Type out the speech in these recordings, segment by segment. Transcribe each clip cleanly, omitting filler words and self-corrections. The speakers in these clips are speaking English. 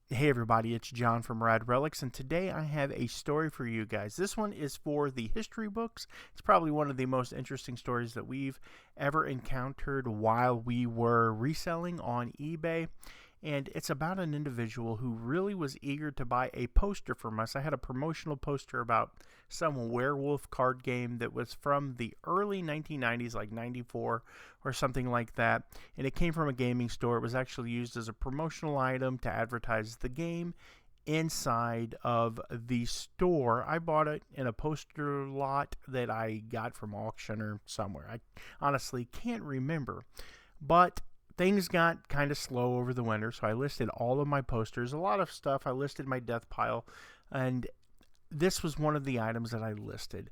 Hey everybody, it's John from RELICS, and today I have a story for you guys. This one is for the history books. It's probably one of the most interesting stories that we've ever encountered while we were reselling on eBay. And it's about an individual who really was eager to buy a poster from us. I had a promotional poster about some werewolf card game that was from the early 1990s, like 94 or something like that. And it came from a gaming store. It was actually used as a promotional item to advertise the game inside of the store. I bought it in a poster lot that I got from auction or somewhere. I honestly can't remember. But things got kind of slow over the winter, so I listed all of my posters, a lot of stuff. I listed my death pile, and this was one of the items that I listed.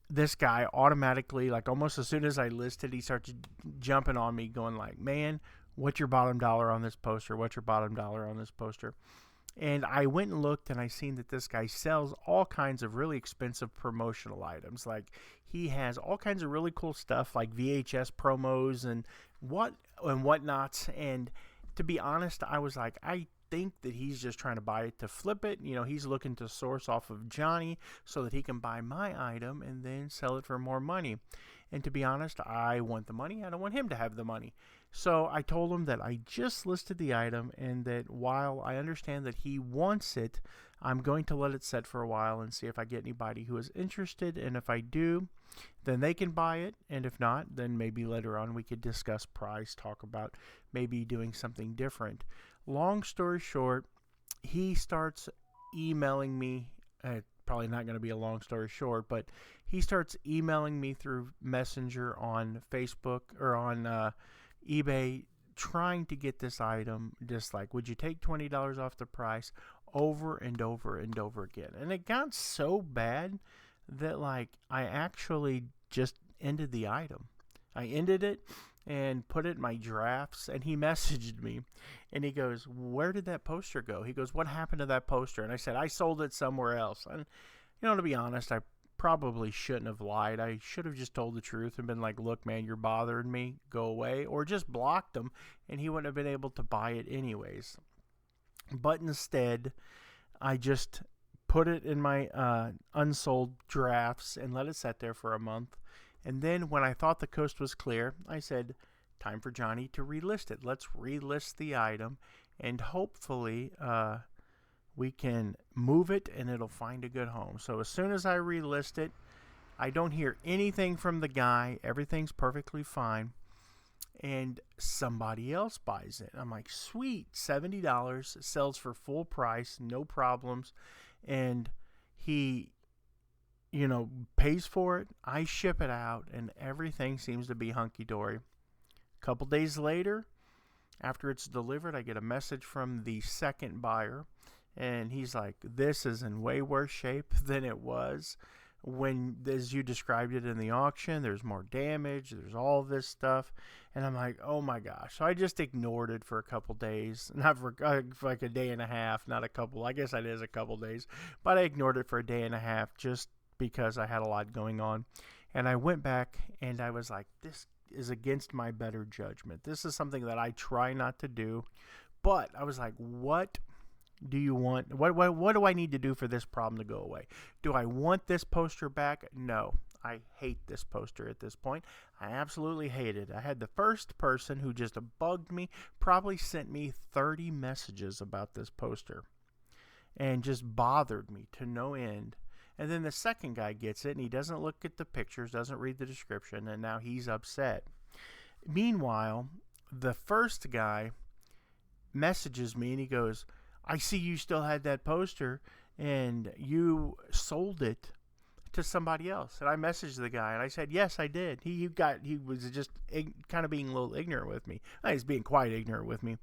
This guy automatically, like almost as soon as I listed, he starts jumping on me going like, man, what's your bottom dollar on this poster? What's your bottom dollar on this poster? And I went and looked, and I seen that this guy sells all kinds of really expensive promotional items. Like, he has all kinds of really cool stuff, like VHS promos and whatnots. And to be honest, I was like, I think that he's just trying to buy it to flip it. You know, he's looking to source off of Johnny so that he can buy my item and then sell it for more money. And to be honest, I want the money. I don't want him to have the money. So I told him that I just listed the item and that while I understand that he wants it, I'm going to let it set for a while and see if I get anybody who is interested. And if I do, then they can buy it. And if not, then maybe later on we could discuss price, talk about maybe doing something different. Long story short, he starts emailing me. Probably not going to be a long story short, but he starts emailing me through Messenger on Facebook or on eBay, trying to get this item, just like, would you take $20 off the price, over and over and over again. And it got so bad that like I actually just ended the item. I ended it and put it in my drafts, and he messaged me and he goes, where did that poster go? He goes, what happened to that poster? And I said, I sold it somewhere else. And to be honest, I probably shouldn't have lied. I should have just told the truth and been like, look, man, you're bothering me, go away, or just blocked him and he wouldn't have been able to buy it anyways. But instead, I just put it in my unsold drafts and let it sit there for a month. And then when I thought the coast was clear, I said, time for Johnny to relist it. Let's relist the item, and hopefully we can move it and it'll find a good home. So as soon as I relist it, I don't hear anything from the guy. Everything's perfectly fine. And somebody else buys it. I'm like, sweet, $70, sells for full price, no problems. And he, pays for it. I ship it out, and everything seems to be hunky-dory. A couple days later, after it's delivered, I get a message from the second buyer. And he's like, this is in way worse shape than it was when, as you described it in the auction. There's more damage. There's all this stuff. And I'm like, oh my gosh. So I just ignored it for a couple days. Not for like a day and a half. Not a couple. I guess it is a couple days. But I ignored it for a day and a half just because I had a lot going on. And I went back and I was like, this is against my better judgment. This is something that I try not to do. But I was like, what do you want? What do I need to do for this problem to go away? Do I want this poster back? No. I hate this poster at this point. I absolutely hate it. I had the first person who just bugged me, probably sent me 30 messages about this poster and just bothered me to no end. And then the second guy gets it, and he doesn't look at the pictures, doesn't read the description, and now he's upset. Meanwhile, the first guy messages me, and he goes, I see you still had that poster and you sold it to somebody else. And I messaged the guy and I said, yes, I did. He was just kind of being a little ignorant with me. He's being quite ignorant with me.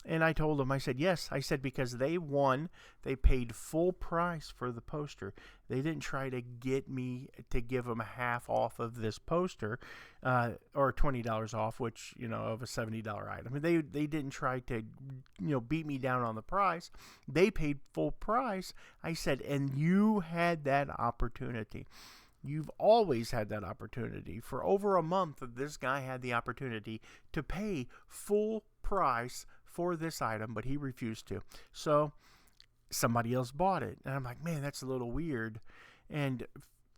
And I told him, I said, yes. I said, because they won. They paid full price for the poster. They didn't try to get me to give them half off of this poster or $20 off, which, of a $70 item. They didn't try to, beat me down on the price. They paid full price. I said, and you had that opportunity. You've always had that opportunity. For over a month, this guy had the opportunity to pay full price for this item, but he refused to. So somebody else bought it. And I'm like, man, that's a little weird. And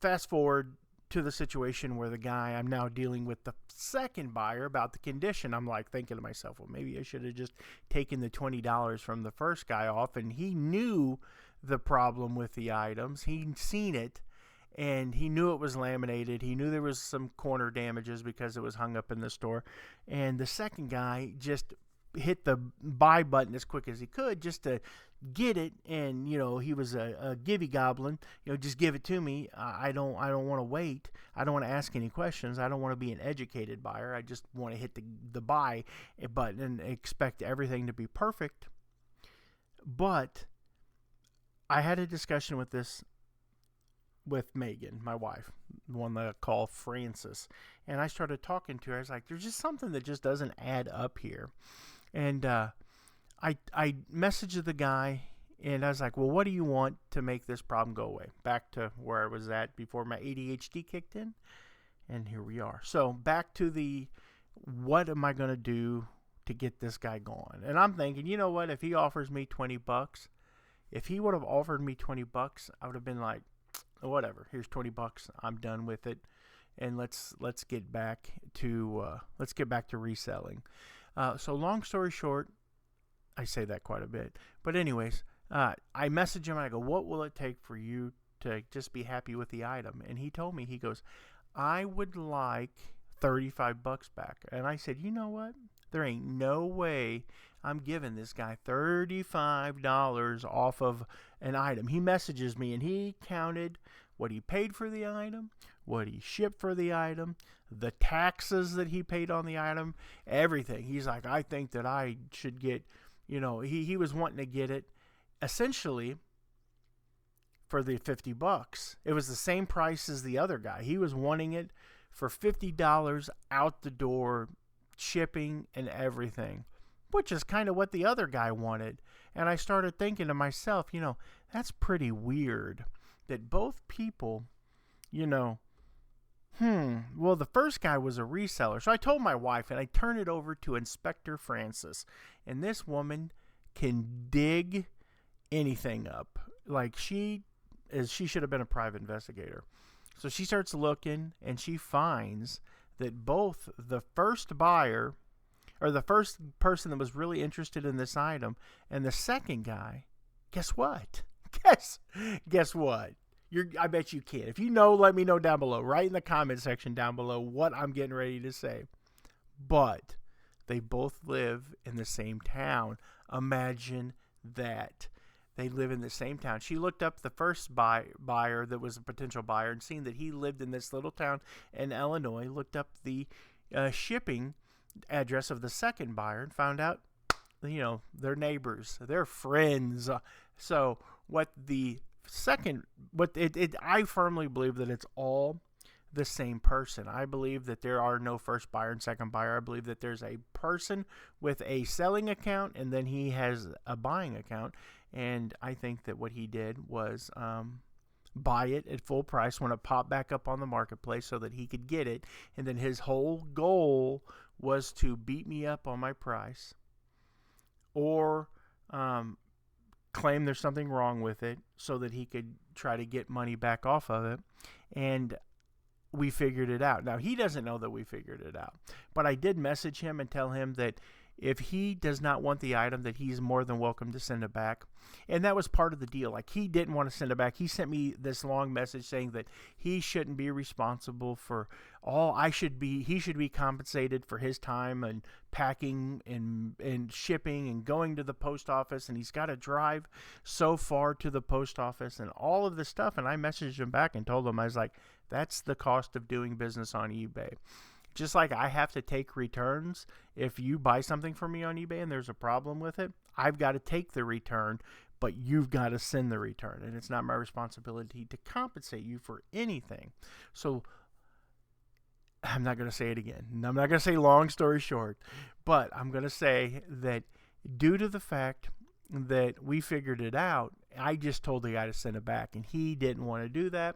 fast forward to the situation where the guy, I'm now dealing with the second buyer about the condition. I'm like thinking to myself, well, maybe I should have just taken the $20 from the first guy off. And he knew the problem with the items. He'd seen it, and he knew it was laminated. He knew there was some corner damages because it was hung up in the store. And the second guy just hit the buy button as quick as he could just to get it. And he was a givey goblin. Just give it to me. I don't want to wait. I don't want to ask any questions. I don't want to be an educated buyer. I just want to hit the buy button and expect everything to be perfect. But I had a discussion with Megan, my wife, the one that I call Francis, and I started talking to her. I was like, there's just something that just doesn't add up here. And I messaged the guy, and I was like, well, what do you want to make this problem go away? Back to where I was at before my ADHD kicked in, and here we are. So back to what am I going to do to get this guy going? And I'm thinking, you know what, if he offers me $20, if he would have offered me $20, I would have been like, whatever, here's $20, I'm done with it, and let's get back to reselling. So long story short, I say that quite a bit, but anyways, I message him and I go, what will it take for you to just be happy with the item? And he told me, he goes, I would like $35 back. And I said, you know what, there ain't no way I'm giving this guy $35 off of an item. He messages me and he counted what he paid for the item, what he shipped for the item, the taxes that he paid on the item, everything. He's like, I think that I should get, he was wanting to get it essentially for the $50. It was the same price as the other guy. He was wanting it for $50 out the door, shipping and everything, which is kind of what the other guy wanted. And I started thinking to myself, that's pretty weird that both people, well, the first guy was a reseller. So I told my wife, and I turned it over to Inspector Francis. And this woman can dig anything up. Like she should have been a private investigator. So she starts looking, and she finds that both the first buyer, or the first person that was really interested in this item, and the second guy, guess what? Guess what? I bet you can. If you know, let me know down below. Write in the comment section down below what I'm getting ready to say. But they both live in the same town. Imagine that. They live in the same town. She looked up the first buyer that was a potential buyer and seen that he lived in this little town in Illinois, looked up the shipping address of the second buyer and found out, they're neighbors, they're friends. So I firmly believe that it's all the same person. I believe that there are no first buyer and second buyer. I believe that there's a person with a selling account, and then he has a buying account. And I think that what he did was buy it at full price when it popped back up on the marketplace so that he could get it. And then his whole goal was to beat me up on my price, or claim there's something wrong with it so that he could try to get money back off of it. And we figured it out. Now, he doesn't know that we figured it out, but I did message him and tell him that if he does not want the item, that he's more than welcome to send it back. And that was part of the deal. Like, he didn't want to send it back. He sent me this long message saying that he shouldn't be responsible for all. He should be compensated for his time and packing and shipping and going to the post office. And he's got to drive so far to the post office and all of this stuff. And I messaged him back and told him, I was like, that's the cost of doing business on eBay. Just like I have to take returns. If you buy something from me on eBay and there's a problem with it, I've got to take the return, but you've got to send the return. And it's not my responsibility to compensate you for anything. So I'm not going to say it again. I'm not going to say long story short, but I'm going to say that due to the fact that we figured it out, I just told the guy to send it back, and he didn't want to do that.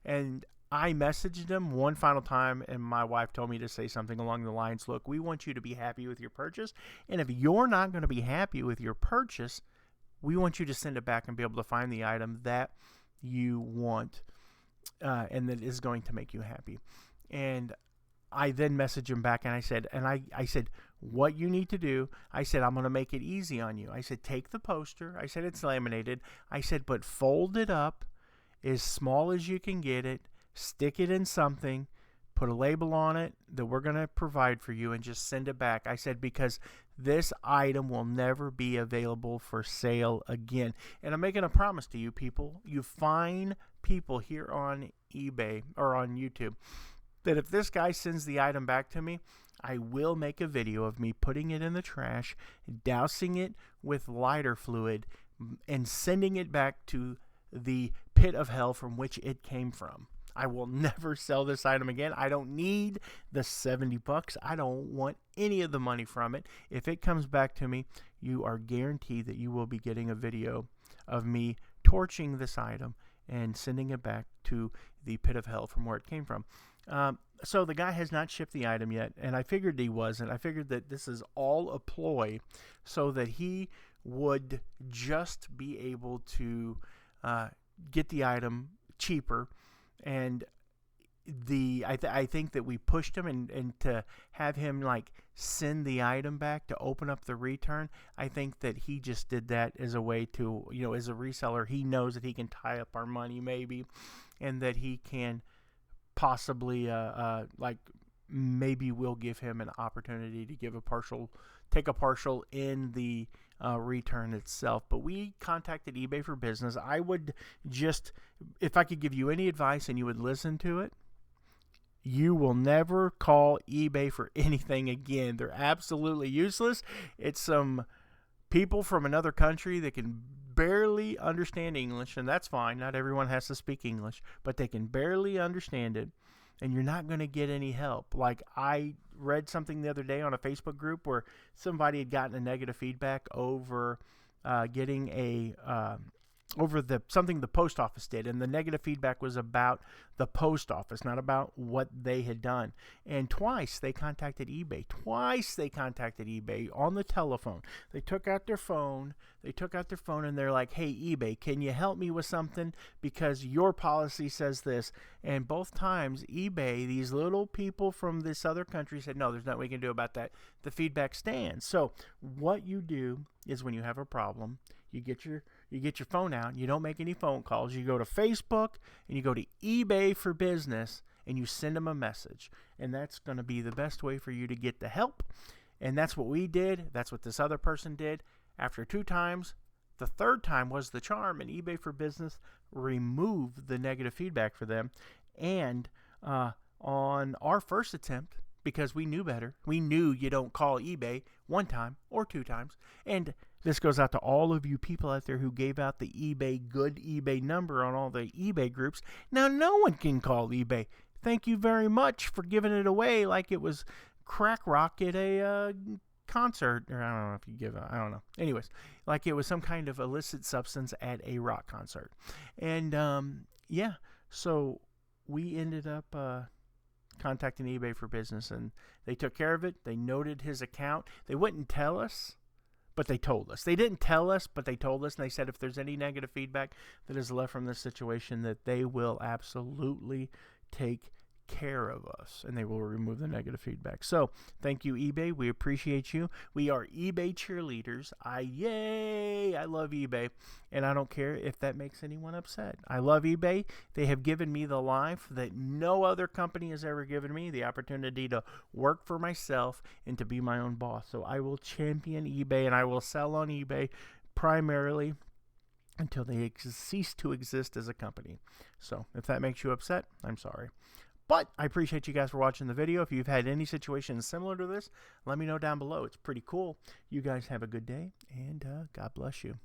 And I messaged them one final time, and my wife told me to say something along the lines, look, we want you to be happy with your purchase, and if you're not going to be happy with your purchase, we want you to send it back and be able to find the item that you want and that is going to make you happy. And I then messaged him back, and I said, what you need to do, I said, I'm going to make it easy on you. I said, take the poster. I said, it's laminated. I said, but fold it up as small as you can get it, stick it in something, put a label on it that we're going to provide for you, and just send it back. I said, because this item will never be available for sale again. And I'm making a promise to you people, you fine people here on eBay or on YouTube, that if this guy sends the item back to me, I will make a video of me putting it in the trash, dousing it with lighter fluid, and sending it back to the pit of hell from which it came from. I will never sell this item again. I don't need the $70. I don't want any of the money from it. If it comes back to me, you are guaranteed that you will be getting a video of me torching this item and sending it back to the pit of hell from where it came from. So the guy has not shipped the item yet, and I figured he wasn't. I figured that this is all a ploy so that he would just be able to get the item cheaper. And I think that we pushed him, and to have him like send the item back to open up the return, I think that he just did that as a way to, as a reseller, he knows that he can tie up our money maybe, and that he can possibly maybe we'll give him an opportunity to take a partial in the return itself. But we contacted eBay for Business. I would just, if I could give you any advice and you would listen to it, you will never call eBay for anything again. They're absolutely useless. It's some people from another country that can barely understand English, and that's fine. Not everyone has to speak English, but they can barely understand it, and you're not going to get any help. Like, I read something the other day on a Facebook group where somebody had gotten a negative feedback over getting something the post office did, and the negative feedback was about the post office, not about what they had done. And twice they contacted eBay on the telephone. They took out their phone, and they're like, hey, eBay, can you help me with something, because your policy says this. And both times eBay, these little people from this other country, said, no, there's nothing we can do about that. The feedback stands. So what you do is, when you have a problem, you get your phone out, you don't make any phone calls, you go to Facebook and you go to eBay for Business and you send them a message. And that's going to be the best way for you to get the help. And that's what we did. That's what this other person did. After 2 times, the third time was the charm, and eBay for Business removed the negative feedback for them. And on our first attempt, because we knew better, we knew you don't call eBay 1 time or 2 times. And this goes out to all of you people out there who gave out the good eBay number on all the eBay groups. Now no one can call eBay. Thank you very much for giving it away like it was crack rock at a concert. Or I don't know if you I don't know. Anyways, like it was some kind of illicit substance at a rock concert. And so we ended up contacting eBay for Business, and they took care of it. They noted his account. They wouldn't tell us, but they told us. They didn't tell us, but they told us, and they said if there's any negative feedback that is left from this situation, that they will absolutely take care of us, and they will remove the negative feedback. So thank you, eBay. We appreciate you. We are eBay cheerleaders. Yay! I love eBay, and I don't care if that makes anyone upset. I love eBay. They have given me the life that no other company has ever given me, the opportunity to work for myself and to be my own boss. So I will champion eBay, and I will sell on eBay primarily until they cease to exist as a company. So if that makes you upset, I'm sorry. But I appreciate you guys for watching the video. If you've had any situations similar to this, let me know down below. It's pretty cool. You guys have a good day, and God bless you.